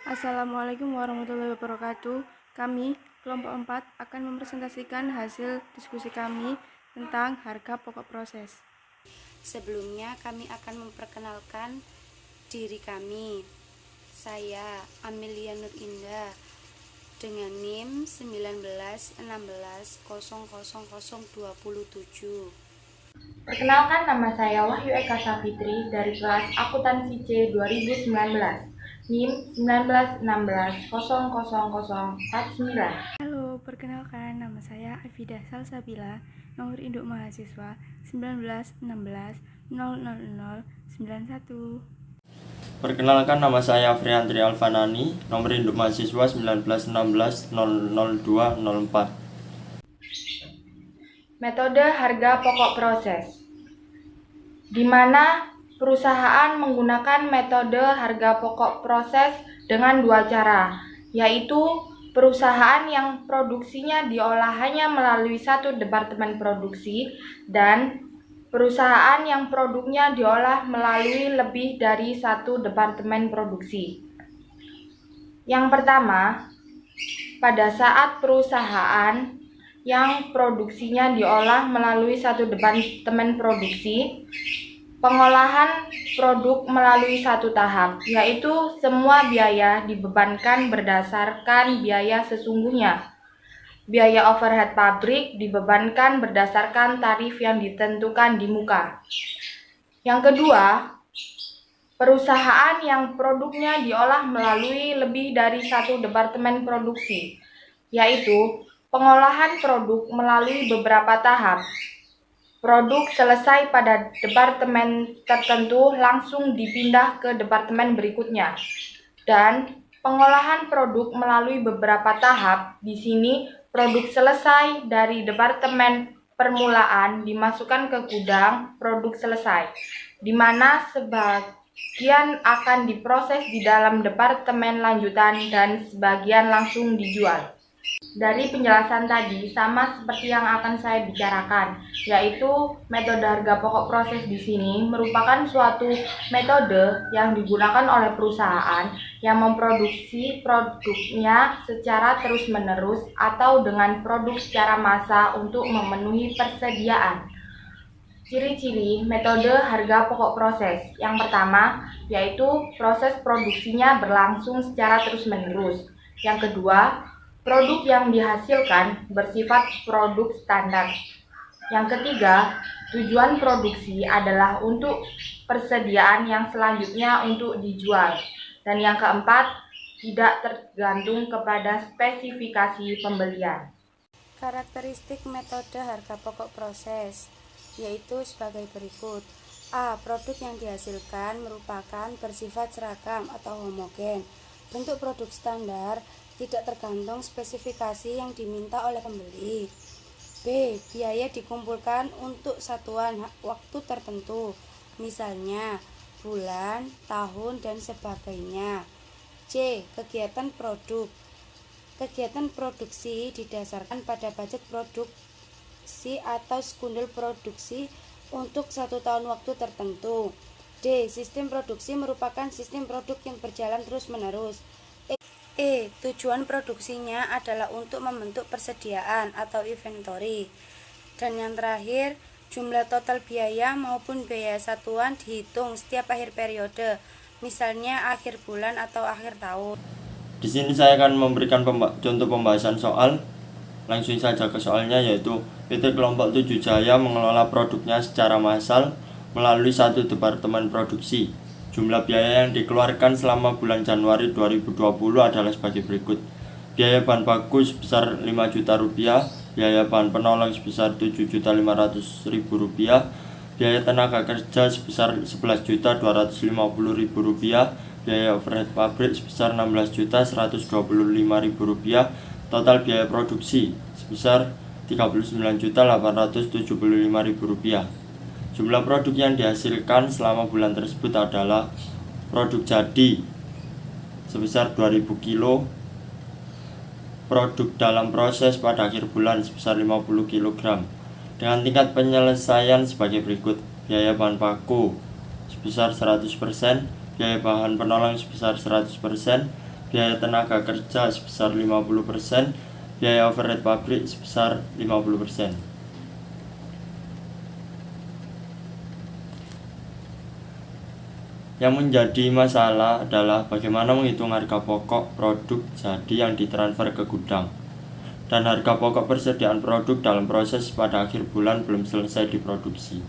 Assalamualaikum warahmatullahi wabarakatuh. Kami, kelompok 4, akan mempresentasikan hasil diskusi kami tentang harga pokok proses. Sebelumnya kami akan memperkenalkan diri kami. Saya Amelia Nur Indah dengan NIM 1916000027. Perkenalkan, nama saya Wahyu Eka Safitri dari kelas Akuntansi C 2019, NIM 1916000049. Halo, perkenalkan nama saya Afidah Salsabila, nomor induk mahasiswa 1916000091. Perkenalkan, nama saya Afriantri Alfanani, nomor induk mahasiswa 1916000204. Metode harga pokok proses, di mana perusahaan menggunakan metode harga pokok proses dengan dua cara, yaitu perusahaan yang produksinya diolah hanya melalui satu departemen produksi dan perusahaan yang produknya diolah melalui lebih dari satu departemen produksi. Yang pertama, pada saat perusahaan yang produksinya diolah melalui satu departemen produksi, pengolahan produk melalui satu tahap, yaitu semua biaya dibebankan berdasarkan biaya sesungguhnya. Biaya overhead pabrik dibebankan berdasarkan tarif yang ditentukan di muka. Yang kedua, perusahaan yang produknya diolah melalui lebih dari satu departemen produksi, yaitu pengolahan produk melalui beberapa tahap. Produk selesai pada departemen tertentu langsung dipindah ke departemen berikutnya. Dan pengolahan produk melalui beberapa tahap, di sini produk selesai dari departemen permulaan dimasukkan ke gudang produk selesai, di mana sebagian akan diproses di dalam departemen lanjutan dan sebagian langsung dijual. Dari penjelasan tadi, sama seperti yang akan saya bicarakan, yaitu metode harga pokok proses di sini merupakan suatu metode yang digunakan oleh perusahaan yang memproduksi produknya secara terus-menerus atau dengan produk secara massal untuk memenuhi persediaan. Ciri-ciri metode harga pokok proses. Yang pertama, yaitu proses produksinya berlangsung secara terus-menerus. Yang kedua, produk yang dihasilkan bersifat produk standar. Yang ketiga, tujuan produksi adalah untuk persediaan yang selanjutnya untuk dijual. Dan yang keempat, tidak tergantung kepada spesifikasi pembelian. Karakteristik metode harga pokok proses yaitu sebagai berikut. A. Produk yang dihasilkan merupakan bersifat seragam atau homogen. Bentuk produk standar tidak tergantung spesifikasi yang diminta oleh pembeli. B. Biaya dikumpulkan untuk satuan waktu tertentu, misalnya bulan, tahun, dan sebagainya. C. Kegiatan produk. Kegiatan produksi didasarkan pada budget produksi atau sekundel produksi untuk 1 tahun waktu tertentu. D. Sistem produksi merupakan sistem produk yang berjalan terus-menerus. Tujuan produksinya adalah untuk membentuk persediaan atau inventory. Dan yang terakhir, jumlah total biaya maupun biaya satuan dihitung setiap akhir periode, misalnya akhir bulan atau akhir tahun. Di sini saya akan memberikan contoh pembahasan soal. Langsung saja ke soalnya, yaitu PT Kelompok 7 Jaya mengelola produknya secara massal melalui satu departemen produksi. Jumlah biaya yang dikeluarkan selama bulan Januari 2020 adalah sebagai berikut. Biaya bahan baku sebesar Rp5 juta, biaya bahan penolong sebesar Rp7.500.000, biaya tenaga kerja sebesar Rp11.250.000, biaya overhead pabrik sebesar Rp16.125.000, total biaya produksi sebesar Rp39.875.000. Jumlah produk yang dihasilkan selama bulan tersebut adalah produk jadi sebesar 2000 kg, produk dalam proses pada akhir bulan sebesar 50 kg, dengan tingkat penyelesaian sebagai berikut. Biaya bahan baku sebesar 100%, biaya bahan penolong sebesar 100%, biaya tenaga kerja sebesar 50%, biaya overhead pabrik sebesar 50%. Yang menjadi masalah adalah bagaimana menghitung harga pokok produk jadi yang ditransfer ke gudang, dan harga pokok persediaan produk dalam proses pada akhir bulan belum selesai diproduksi.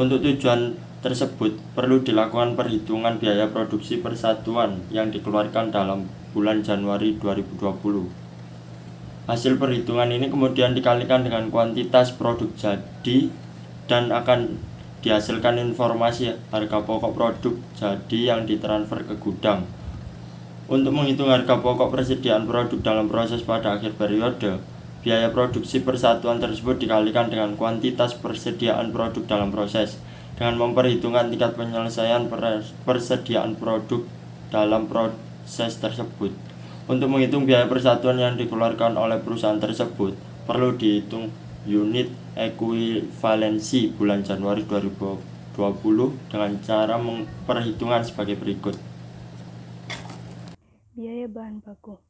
Untuk tujuan tersebut, perlu dilakukan perhitungan biaya produksi persatuan yang dikeluarkan dalam bulan Januari 2020. Hasil perhitungan ini kemudian dikalikan dengan kuantitas produk jadi dan akan dihasilkan informasi harga pokok produk jadi yang ditransfer ke gudang. Untuk menghitung harga pokok persediaan produk dalam proses pada akhir periode, biaya produksi persatuan tersebut dikalikan dengan kuantitas persediaan produk dalam proses, dengan memperhitungkan tingkat penyelesaian persediaan produk dalam proses tersebut. Untuk menghitung biaya persatuan yang dikeluarkan oleh perusahaan tersebut, perlu dihitung unit ekuivalensi bulan Januari 2020 dengan cara perhitungan sebagai berikut. Biaya bahan baku.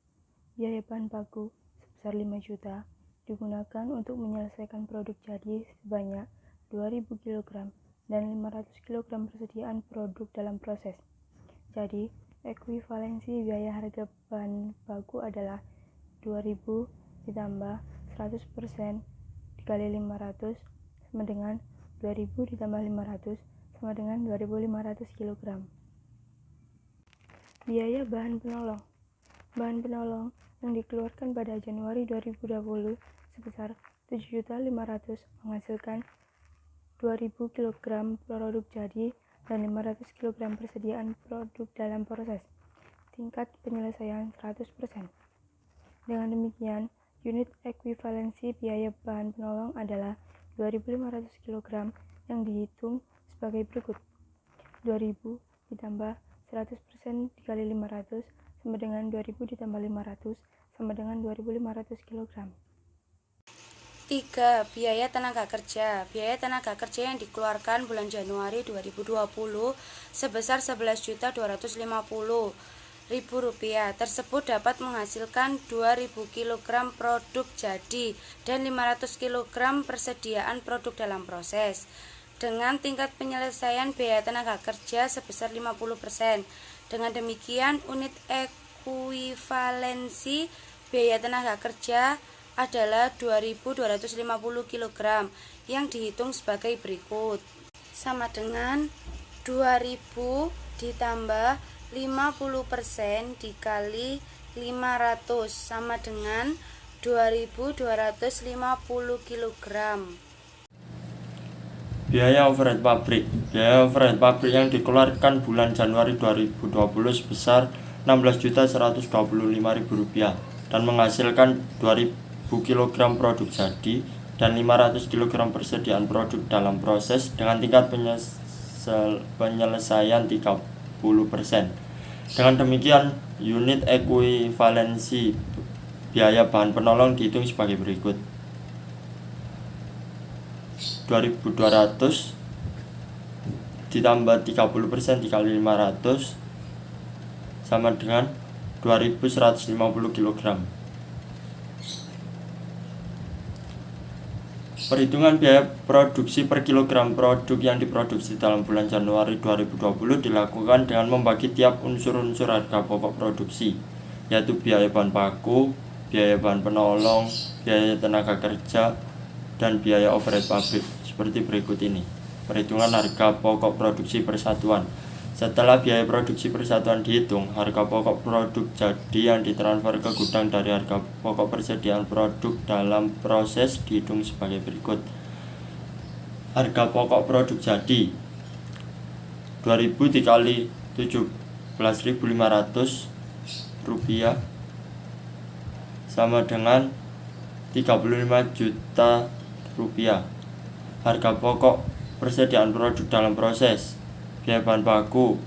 Biaya bahan baku sebesar 5 juta digunakan untuk menyelesaikan produk jadi sebanyak 2000 kg dan 500 kg persediaan produk dalam proses. Jadi, ekuivalensi biaya harga bahan baku adalah 2000 ditambah 100% dikali 500 sama dengan 2000 ditambah 500 sama dengan 2500 kg. Biaya bahan penolong. Bahan penolong yang dikeluarkan pada Januari 2020 sebesar 7.500.000 menghasilkan 2000 kg produk jadi dan 500 kg persediaan produk dalam proses. Tingkat penyelesaian 100%. Dengan demikian, unit ekuivalensi biaya bahan penolong adalah 2.500 kg yang dihitung sebagai berikut. 2.000 ditambah 100% dikali 500 sama dengan 2.000 ditambah 500 sama dengan 2.500 kg. 3. Biaya tenaga kerja. Biaya tenaga kerja yang dikeluarkan bulan Januari 2020 sebesar Rp11.250.000 tersebut dapat menghasilkan 2.000 kg produk jadi dan 500 kg persediaan produk dalam proses. Dengan tingkat penyelesaian biaya tenaga kerja sebesar 50%. Dengan demikian, unit ekuivalensi biaya tenaga kerja adalah 2.250 kg yang dihitung sebagai berikut. Sama dengan 2.000 ditambah 50% dikali 500 sama dengan 2.250 kg. Biaya overhead pabrik. Biaya overhead pabrik yang dikeluarkan bulan Januari 2020 sebesar Rp16.125.000 dan menghasilkan 2.000 kg produk jadi dan 500 kg persediaan produk dalam proses dengan tingkat penyelesaian 30%. Dengan demikian, unit ekuivalensi biaya bahan penolong dihitung sebagai berikut. 2.200 ditambah 30% dikali 500 sama dengan 2.150 kg. Perhitungan biaya produksi per kilogram produk yang diproduksi dalam bulan Januari 2020 dilakukan dengan membagi tiap unsur-unsur harga pokok produksi, yaitu biaya bahan baku, biaya bahan penolong, biaya tenaga kerja, dan biaya overhead pabrik seperti berikut ini. Perhitungan harga pokok produksi persatuan. Setelah biaya produksi persatuan dihitung, harga pokok produk jadi yang ditransfer ke gudang dari harga pokok persediaan produk dalam proses dihitung sebagai berikut. Harga pokok produk jadi 2.000 dikali 17.500 rupiah sama dengan 35 juta rupiah. Harga pokok persediaan produk dalam proses, biaya bahan baku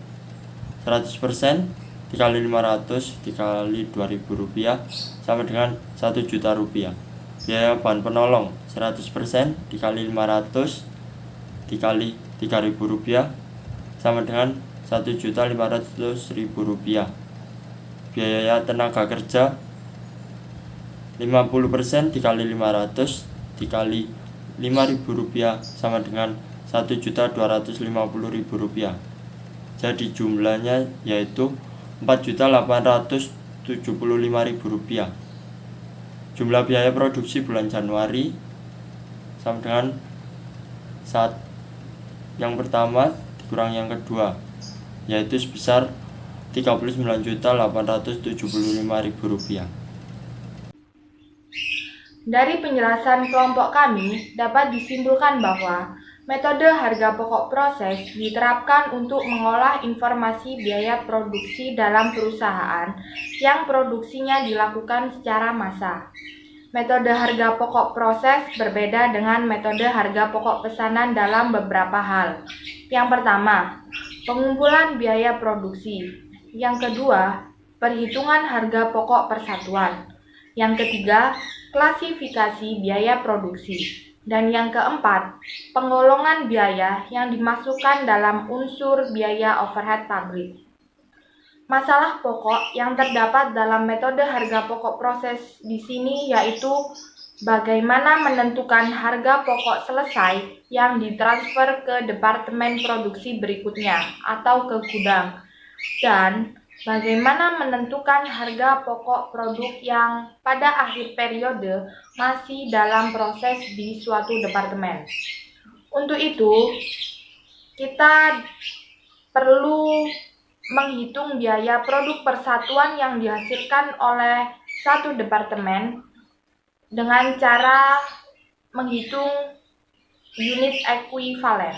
100% dikali 500 dikali 2.000 rupiah sama dengan 1 juta rupiah. Biaya bahan penolong 100% dikali 500 dikali 3.000 rupiah sama dengan 1.500.000 rupiah. biaya tenaga kerja 50% dikali 500 dikali Rp5.000 sama dengan Rp1.250.000. Jadi jumlahnya yaitu Rp4.875.000. Jumlah biaya produksi bulan Januari sama dengan yang pertama dikurang yang kedua, yaitu sebesar Rp39.875.000. Dari penjelasan kelompok kami, dapat disimpulkan bahwa metode harga pokok proses diterapkan untuk mengolah informasi biaya produksi dalam perusahaan yang produksinya dilakukan secara massal. Metode harga pokok proses berbeda dengan metode harga pokok pesanan dalam beberapa hal. Yang pertama, pengumpulan biaya produksi. Yang kedua, perhitungan harga pokok persatuan. Yang ketiga, klasifikasi biaya produksi. Dan yang keempat, penggolongan biaya yang dimasukkan dalam unsur biaya overhead pabrik. Masalah pokok yang terdapat dalam metode harga pokok proses di sini yaitu bagaimana menentukan harga pokok selesai yang ditransfer ke departemen produksi berikutnya atau ke gudang, dan bagaimana menentukan harga pokok produk yang pada akhir periode masih dalam proses di suatu departemen. Untuk itu, kita perlu menghitung biaya produk persatuan yang dihasilkan oleh satu departemen dengan cara menghitung unit ekuivalen.